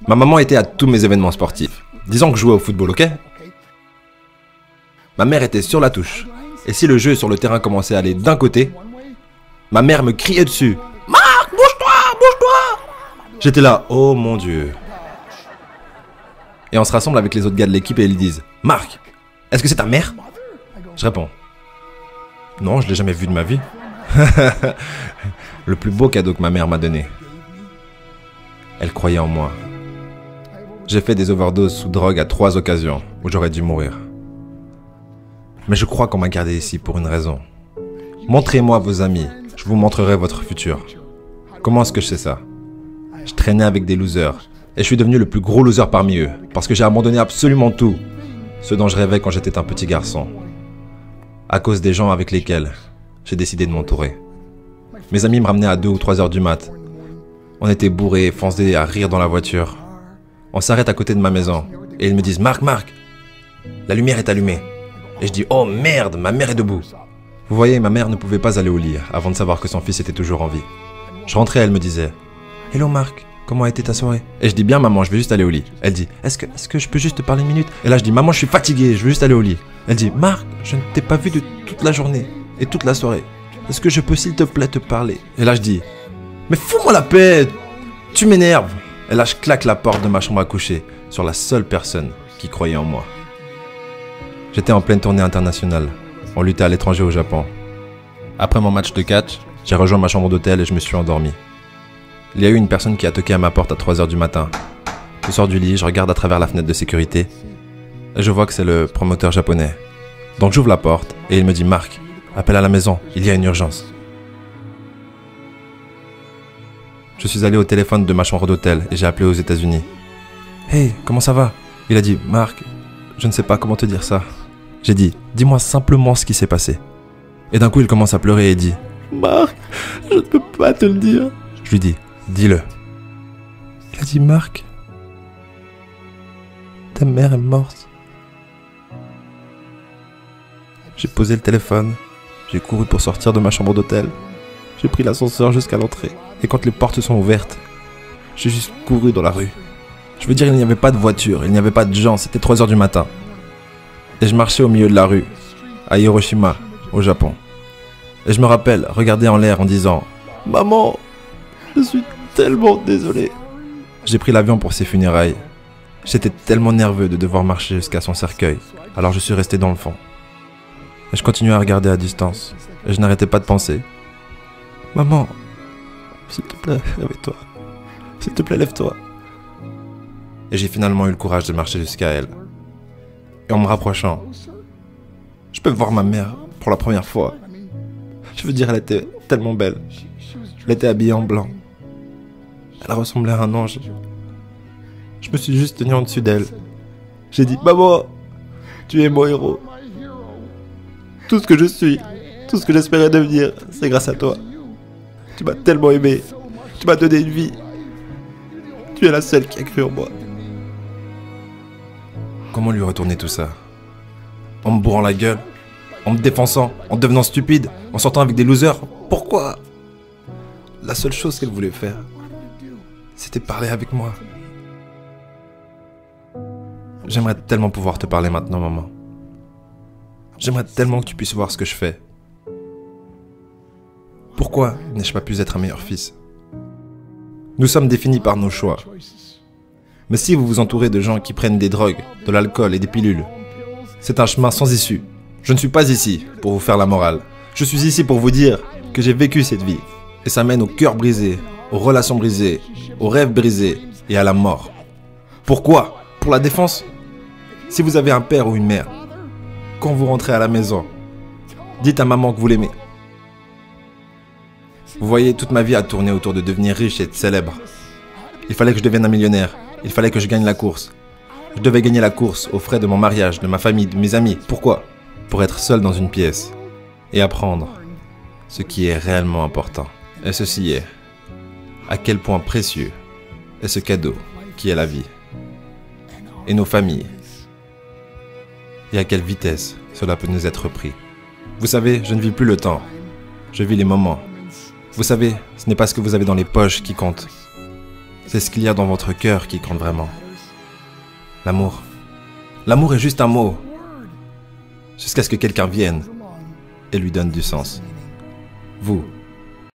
Ma maman était à tous mes événements sportifs. Disons que je jouais au football, ok? Ma mère était sur la touche. Et si le jeu sur le terrain commençait à aller d'un côté, ma mère me criait dessus. Marc, bouge-toi, bouge-toi! J'étais là, oh mon Dieu. Et on se rassemble avec les autres gars de l'équipe et ils disent, Marc, est-ce que c'est ta mère? Je réponds, non, je l'ai jamais vue de ma vie. Le plus beau cadeau que ma mère m'a donné. Elle croyait en moi. J'ai fait des overdoses sous drogue à 3 occasions où j'aurais dû mourir. Mais je crois qu'on m'a gardé ici pour une raison. Montrez-moi vos amis, je vous montrerai votre futur. Comment est-ce que je sais ça? Je traînais avec des losers et je suis devenu le plus gros loser parmi eux parce que j'ai abandonné absolument tout, ce dont je rêvais quand j'étais un petit garçon, à cause des gens avec lesquels j'ai décidé de m'entourer. Mes amis me ramenaient à 2 ou 3 heures du mat. On était bourrés, foncés à rire dans la voiture. On s'arrête à côté de ma maison et ils me disent « Marc, la lumière est allumée ». Et je dis « Oh merde, ma mère est debout ». Vous voyez, ma mère ne pouvait pas aller au lit avant de savoir que son fils était toujours en vie. Je rentrais, elle me disait « Hello Marc, comment a été ta soirée ?» Et je dis « Bien maman, je vais juste aller au lit ». Elle dit « Est-ce que je peux juste te parler une minute ?» Et là je dis « Maman, je suis fatigué, je veux juste aller au lit ». Elle dit « Marc, je ne t'ai pas vu de toute la journée et toute la soirée. Est-ce que je peux s'il te plaît te parler ?» Et là je dis « Mais fous-moi la paix, tu m'énerves !» Et là je claque la porte de ma chambre à coucher sur la seule personne qui croyait en moi. J'étais en pleine tournée internationale. On luttait à l'étranger au Japon. Après mon match de catch, j'ai rejoint ma chambre d'hôtel et je me suis endormi. Il y a eu une personne qui a toqué à ma porte à 3 heures du matin. Je sors du lit, je regarde à travers la fenêtre de sécurité et je vois que c'est le promoteur japonais. Donc j'ouvre la porte et il me dit « Marc, appelle à la maison, il y a une urgence ». Je suis allé au téléphone de ma chambre d'hôtel et j'ai appelé aux États-Unis. « Hey, comment ça va ?» Il a dit « Marc, je ne sais pas comment te dire ça. » J'ai dit « Dis-moi simplement ce qui s'est passé. » Et d'un coup, il commence à pleurer et dit « Marc, je ne peux pas te le dire. » Je lui dis « Dis-le. » Il a dit « Marc, ta mère est morte. » J'ai posé le téléphone. J'ai couru pour sortir de ma chambre d'hôtel. J'ai pris l'ascenseur jusqu'à l'entrée. Et quand les portes sont ouvertes, j'ai juste couru dans la rue. Je veux dire, il n'y avait pas de voiture, il n'y avait pas de gens, c'était 3 heures du matin. Et je marchais au milieu de la rue, à Hiroshima, au Japon. Et je me rappelle regarder en l'air en disant « Maman, je suis tellement désolé. » J'ai pris l'avion pour ses funérailles. J'étais tellement nerveux de devoir marcher jusqu'à son cercueil, alors je suis resté dans le fond. Et je continuais à regarder à distance, et je n'arrêtais pas de penser « Maman, s'il te plaît, réveille-toi. S'il te plaît, lève-toi. » Et j'ai finalement eu le courage de marcher jusqu'à elle. Et en me rapprochant, je peux voir ma mère pour la première fois. Je veux dire, elle était tellement belle. Elle était habillée en blanc. Elle ressemblait à un ange. Je me suis juste tenu en dessus d'elle. J'ai dit, maman, tu es mon héros. Tout ce que je suis, tout ce que j'espérais devenir, c'est grâce à toi. Tu m'as tellement aimé. Tu m'as donné une vie. Tu es la seule qui a cru en moi. Comment lui retourner tout ça? En me bourrant la gueule? En me défonçant? En devenant stupide? En sortant avec des losers? Pourquoi? La seule chose qu'elle voulait faire, c'était parler avec moi. J'aimerais tellement pouvoir te parler maintenant, maman. J'aimerais tellement que tu puisses voir ce que je fais. Pourquoi n'ai-je pas pu être un meilleur fils? Nous sommes définis par nos choix. Mais si vous vous entourez de gens qui prennent des drogues, de l'alcool et des pilules, c'est un chemin sans issue. Je ne suis pas ici pour vous faire la morale. Je suis ici pour vous dire que j'ai vécu cette vie. Et ça mène au cœur brisé, aux relations brisées, aux rêves brisés et à la mort. Pourquoi? Pour la défense? Si vous avez un père ou une mère, quand vous rentrez à la maison, dites à maman que vous l'aimez. Vous voyez, toute ma vie a tourné autour de devenir riche et célèbre. Il fallait que je devienne un millionnaire. Il fallait que je gagne la course. Je devais gagner la course aux frais de mon mariage, de ma famille, de mes amis. Pourquoi? Pour être seul dans une pièce et apprendre ce qui est réellement important. Et ceci est à quel point précieux est ce cadeau qui est la vie et nos familles et à quelle vitesse cela peut nous être pris. Vous savez, je ne vis plus le temps, je vis les moments. Vous savez, ce n'est pas ce que vous avez dans les poches qui compte, C'est ce qu'il y a dans votre cœur qui compte vraiment. L'amour. L'amour est juste un mot. Jusqu'à ce que quelqu'un vienne et lui donne du sens. Vous,